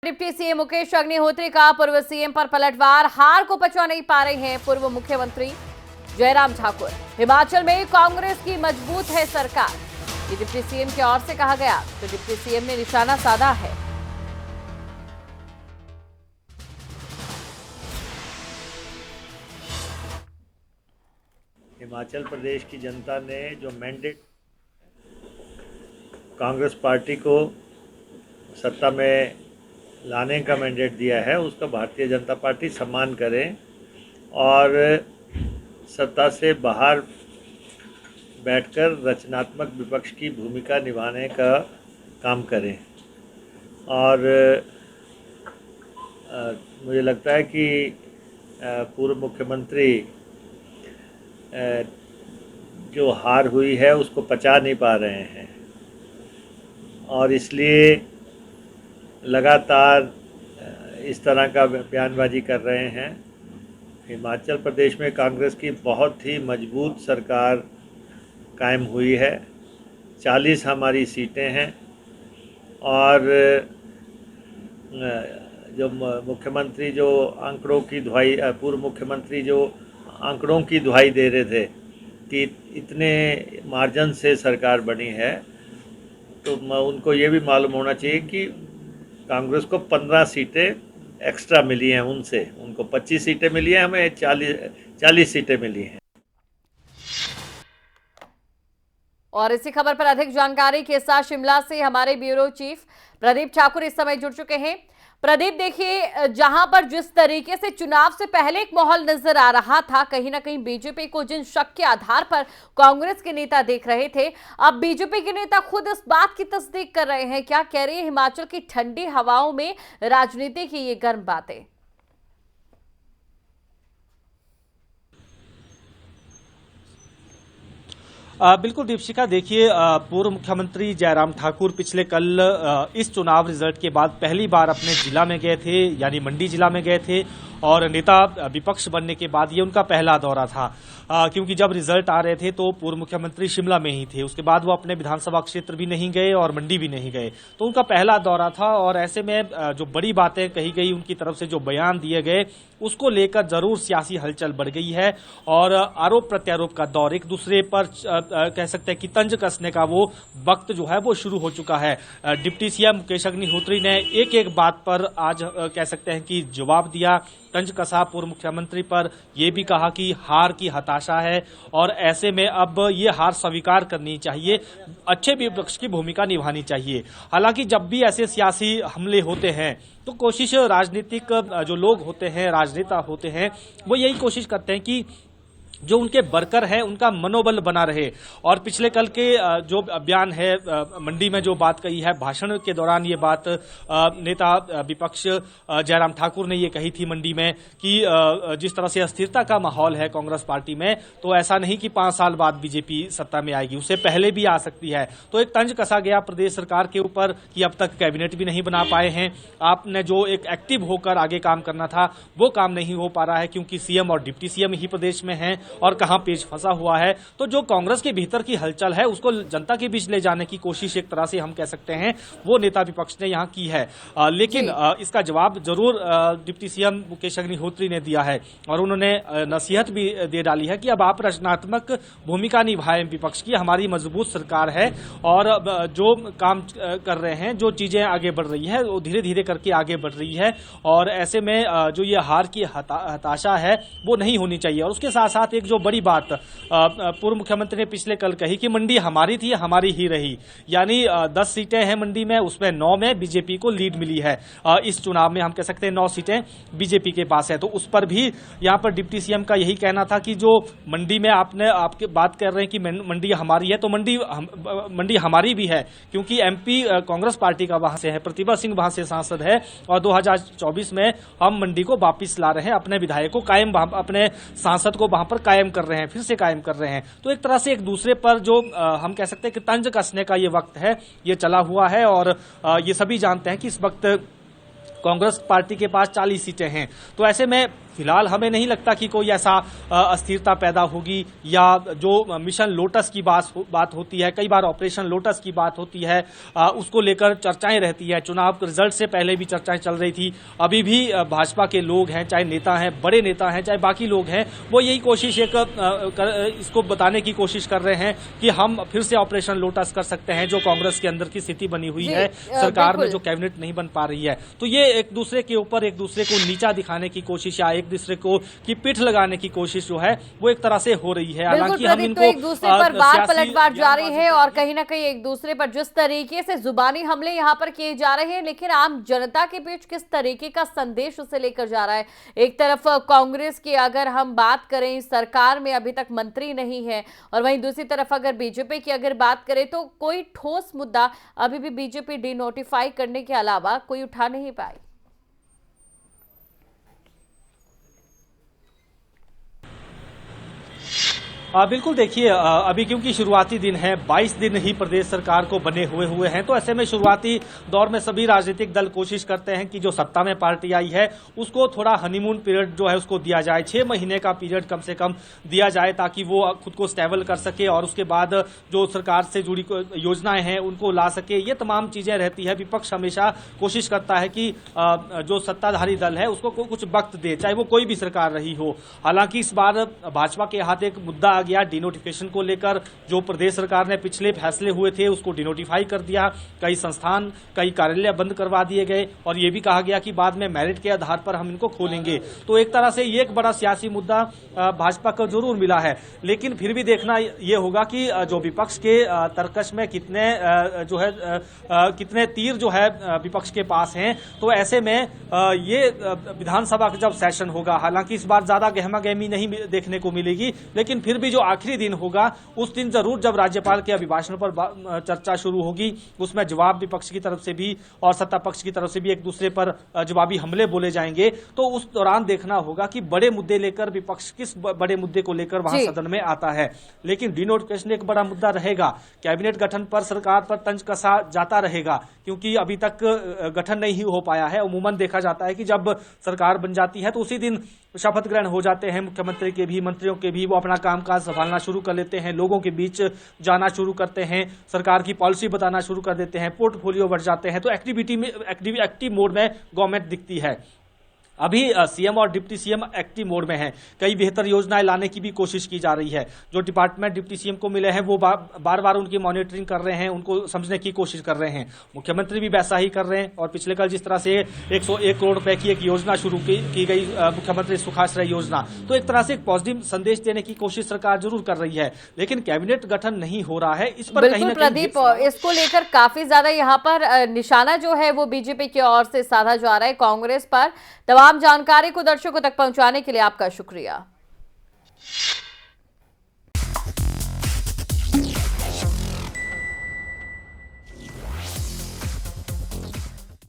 Deputy CM Mukesh Agnihotri का पूर्व CM पर पलटवार, हार को पचा नहीं पा रहे हैं पूर्व मुख्यमंत्री जयराम ठाकुर। हिमाचल में कांग्रेस की मजबूत है सरकार, ये डिप्टी सीएम की ओर से कहा गया, तो डिप्टी सीएम ने निशाना साधा है। हिमाचल प्रदेश की जनता ने जो मैंडेट कांग्रेस पार्टी को सत्ता में लाने का मैंडेट दिया है, उसका भारतीय जनता पार्टी सम्मान करे और सत्ता से बाहर बैठकर रचनात्मक विपक्ष की भूमिका निभाने का काम करें। और मुझे लगता है कि पूर्व मुख्यमंत्री जो हार हुई है उसको पचा नहीं पा रहे हैं और इसलिए लगातार इस तरह का बयानबाजी कर रहे हैं। हिमाचल प्रदेश में कांग्रेस की बहुत ही मजबूत सरकार कायम हुई है, 40 हमारी सीटें हैं और जो मुख्यमंत्री जो आंकड़ों की दुहाई, पूर्व मुख्यमंत्री जो आंकड़ों की दुहाई दे रहे थे कि इतने मार्जिन से सरकार बनी है, तो उनको ये भी मालूम होना चाहिए कि कांग्रेस को 15 सीटें एक्स्ट्रा मिली हैं उनसे, उनको 25 सीटें मिली हैं, हमें 40 सीटें मिली हैं। और इसी खबर पर अधिक जानकारी के साथ शिमला से हमारे ब्यूरो चीफ प्रदीप ठाकुर इस समय जुड़ चुके हैं। प्रदीप, देखिए, जहां पर जिस तरीके से चुनाव से पहले एक माहौल नजर आ रहा था, कहीं ना कहीं बीजेपी को जिन शक के आधार पर कांग्रेस के नेता देख रहे थे, अब बीजेपी के नेता खुद इस बात की तस्दीक कर रहे हैं। क्या कह रही है हिमाचल की ठंडी हवाओं में राजनीति की ये गर्म बातें? बिल्कुल दीपशिका, देखिए, पूर्व मुख्यमंत्री जयराम ठाकुर पिछले कल इस चुनाव रिजल्ट के बाद पहली बार अपने जिला में गए थे, यानी मंडी जिला में गए थे और नेता विपक्ष बनने के बाद ये उनका पहला दौरा था। क्योंकि जब रिजल्ट आ रहे थे तो पूर्व मुख्यमंत्री शिमला में ही थे, उसके बाद वो अपने विधानसभा क्षेत्र भी नहीं गए और मंडी भी नहीं गए, तो उनका पहला दौरा था। और ऐसे में जो बड़ी बातें कही गई, उनकी तरफ से जो बयान दिए गए, उसको लेकर जरूर सियासी हलचल बढ़ गई है और आरोप प्रत्यारोप का दौर, एक दूसरे पर कह सकते हैं कि तंज कसने का वो वक्त जो है वो शुरू हो चुका है। डिप्टी सीएम मुकेश अग्निहोत्री ने एक एक बात पर आज कह सकते हैं कि जवाब दिया, तंज कसा पूर्व मुख्यमंत्री पर, यह भी कहा कि हार की हताशा है और ऐसे में अब ये हार स्वीकार करनी चाहिए, अच्छे विपक्ष की भूमिका निभानी चाहिए। हालांकि जब भी ऐसे सियासी हमले होते हैं तो कोशिश राजनीतिक जो लोग होते हैं, राजनेता होते हैं, वो यही कोशिश करते हैं कि जो उनके वर्कर हैं उनका मनोबल बना रहे। और पिछले कल के जो बयान है, मंडी में जो बात कही है, भाषण के दौरान ये बात नेता विपक्ष जयराम ठाकुर ने ये कही थी मंडी में कि जिस तरह से अस्थिरता का माहौल है कांग्रेस पार्टी में, तो ऐसा नहीं कि 5 साल बाद बीजेपी सत्ता में आएगी, उससे पहले भी आ सकती है। तो एक तंज कसा गया प्रदेश सरकार के ऊपर कि अब तक कैबिनेट भी नहीं बना पाए हैं, आपने जो एक एक्टिव होकर आगे काम करना था वो काम नहीं हो पा रहा है, क्योंकि सीएम और डिप्टी सीएम ही प्रदेश में हैं और कहां पेच फंसा हुआ है। तो जो कांग्रेस के भीतर की हलचल है उसको जनता के बीच ले जाने की कोशिश एक तरह से हम कह सकते हैं वो नेता विपक्ष ने यहां की है। लेकिन इसका जवाब जरूर डिप्टी सीएम मुकेश अग्निहोत्री ने दिया है और उन्होंने नसीहत भी दे डाली है कि अब आप रचनात्मक भूमिका निभाएं विपक्ष की, हमारी मजबूत सरकार है और जो काम कर रहे हैं, जो चीजें आगे बढ़ रही है वो धीरे धीरे करके आगे बढ़ रही है और ऐसे में जो ये हार की हताशा है वो नहीं होनी चाहिए। और उसके साथ साथ एक जो बड़ी बात पूर्व मुख्यमंत्री ने पिछले कल कही कि मंडी हमारी थी, हमारी ही रही, यानी 10 सीटें हैं मंडी में, उसमें 9 में बीजेपी को लीड मिली है। इस चुनाव में हम कह सकते हैं 9 सीटें बीजेपी के पास है। तो उस पर भी यहां पर डिप्टी सीएम का यही कहना था कि जो मंडी में आपके बात कर रहे हैं कि मंडी हमारी है, तो मंडी हमारी भी है, क्योंकि एमपी कांग्रेस पार्टी का वहां से है, प्रतिभा सिंह वहां से सांसद है और 2024 में हम मंडी को वापिस ला रहे हैं, अपने विधायक को कायम, अपने सांसद को वहां पर कायम कर रहे हैं, फिर से कायम कर रहे हैं। तो एक तरह से एक दूसरे पर जो हम कह सकते हैं कि तंज कसने का ये वक्त है, ये चला हुआ है और ये सभी जानते हैं कि इस वक्त कांग्रेस पार्टी के पास 40 सीटें हैं। तो ऐसे में फिलहाल हमें नहीं लगता कि कोई ऐसा अस्थिरता पैदा होगी, या जो मिशन लोटस की बात होती है, कई बार ऑपरेशन लोटस की बात होती है, उसको लेकर चर्चाएं रहती है। चुनाव रिजल्ट से पहले भी चर्चाएं चल रही थी। अभी भी भाजपा के लोग हैं, चाहे नेता हैं, बड़े नेता हैं, चाहे बाकी लोग हैं, वो यही कोशिश इसको बताने की कोशिश कर रहे हैं कि हम फिर से ऑपरेशन लोटस कर सकते हैं, जो कांग्रेस के अंदर की स्थिति बनी हुई है सरकार में, जो कैबिनेट नहीं बन पा रही है। तो ये एक दूसरे के ऊपर एक दूसरे को नीचा दिखाने की कोशिश, या एक दूसरे को की पीठ लगाने की कोशिश जो है वो एक तरह से हो रही है। हालांकि हम इनको एक दूसरे पर बार पलटवार जारी है और कहीं ना कहीं एक दूसरे पर जिस तरीके से जुबानी हमले यहाँ पर किए जा रहे हैं, लेकिन आम जनता के बीच किस तरीके का संदेश उसे लेकर जा रहा है। एक तरफ कांग्रेस की अगर हम बात करें, सरकार में अभी तक मंत्री नहीं है, और वहीं दूसरी तरफ अगर बीजेपी की अगर बात करें तो कोई ठोस मुद्दा अभी भी बीजेपी डिनोटिफाई करने के अलावा कोई उठा नहीं पाई। बिल्कुल, देखिए अभी क्योंकि शुरुआती दिन है, 22 दिन ही प्रदेश सरकार को बने हुए हैं, तो ऐसे में शुरुआती दौर में सभी राजनीतिक दल कोशिश करते हैं कि जो सत्ता में पार्टी आई है उसको थोड़ा हनीमून पीरियड जो है उसको दिया जाए, 6 महीने का पीरियड कम से कम दिया जाए, ताकि वो खुद को स्टेबल कर सके और उसके बाद जो सरकार से जुड़ी योजनाएं हैं उनको ला सके। ये तमाम चीजें रहती है। विपक्ष हमेशा कोशिश करता है कि जो सत्ताधारी दल है उसको कुछ वक्त दे, चाहे वो कोई भी सरकार रही हो। हालांकि इस बार भाजपा के हाथ एक मुद्दा आ गया डिनोटिफिकेशन को लेकर। जो प्रदेश सरकार ने पिछले फैसले हुए थे उसको डिनोटिफाई कर दिया, कई संस्थान, कई कार्यालय बंद करवा दिए गए, और ये भी कहा गया कि बाद में मेरिट के आधार पर हम इनको खोलेंगे। तो एक तरह से ये एक बड़ा सियासी मुद्दा भाजपा को जरूर मिला है, लेकिन फिर भी देखना ये होगा कि जो विपक्ष के तर्कश में कितने तीर जो है विपक्ष के पास हैं। तो ऐसे में ये विधानसभा का जब सेशन होगा, हालांकि इस बार ज्यादा गहमा गहमी नहीं देखने को मिलेगी, लेकिन फिर भी जो आखिरी दिन होगा उस दिन जरूर, जब राज्यपाल के अभिभाषण पर चर्चा शुरू होगी, उसमें जवाब विपक्ष की तरफ से भी और सत्ता पक्ष की तरफ से भी एक दूसरे पर जवाबी हमले बोले जाएंगे। तो उस दौरान देखना होगा कि बड़े मुद्दे लेकर विपक्ष किस बड़े मुद्दे को लेकर वहां सदन में आता है। लेकिन डिनोटिफिकेशन एक बड़ा मुद्दा रहेगा। कैबिनेट गठन पर सरकार पर तंज कसा जाता रहेगा, क्योंकि अभी तक गठन नहीं हो पाया है। उमूमन देखा जाता है कि जब सरकार बन जाती है तो उसी दिन शपथ ग्रहण हो जाते हैं मुख्यमंत्री के भी, मंत्रियों के भी। वो अपना कामकाज संभालना शुरू कर लेते हैं, लोगों के बीच जाना शुरू करते हैं, सरकार की पॉलिसी बताना शुरू कर देते हैं, पोर्टफोलियो बढ़ जाते हैं। तो एक्टिव मोड में गवर्नमेंट दिखती है। अभी सीएम और डिप्टी सीएम एक्टिव मोड में हैं। कई बेहतर योजनाएं लाने की भी कोशिश की जा रही है। जो डिपार्टमेंट डिप्टी सीएम को मिले हैं वो बार बार उनकी मॉनिटरिंग कर रहे हैं, उनको समझने की कोशिश कर रहे हैं। मुख्यमंत्री भी वैसा ही कर रहे हैं। और पिछले कल जिस तरह से 101 करोड़ रुपए की एक योजना शुरू की गई, मुख्यमंत्री सुखाश्रय योजना, तो एक तरह से एक पॉजिटिव संदेश देने की कोशिश सरकार जरूर कर रही है, लेकिन कैबिनेट गठन नहीं हो रहा है। इस पर कहीं ना कहीं प्रदीप, इसको लेकर काफी ज्यादा यहाँ पर निशाना जो है वो बीजेपी की ओर से साधा जा रहा है कांग्रेस पर। तमाम जानकारी को दर्शकों तक पहुंचाने के लिए आपका शुक्रिया।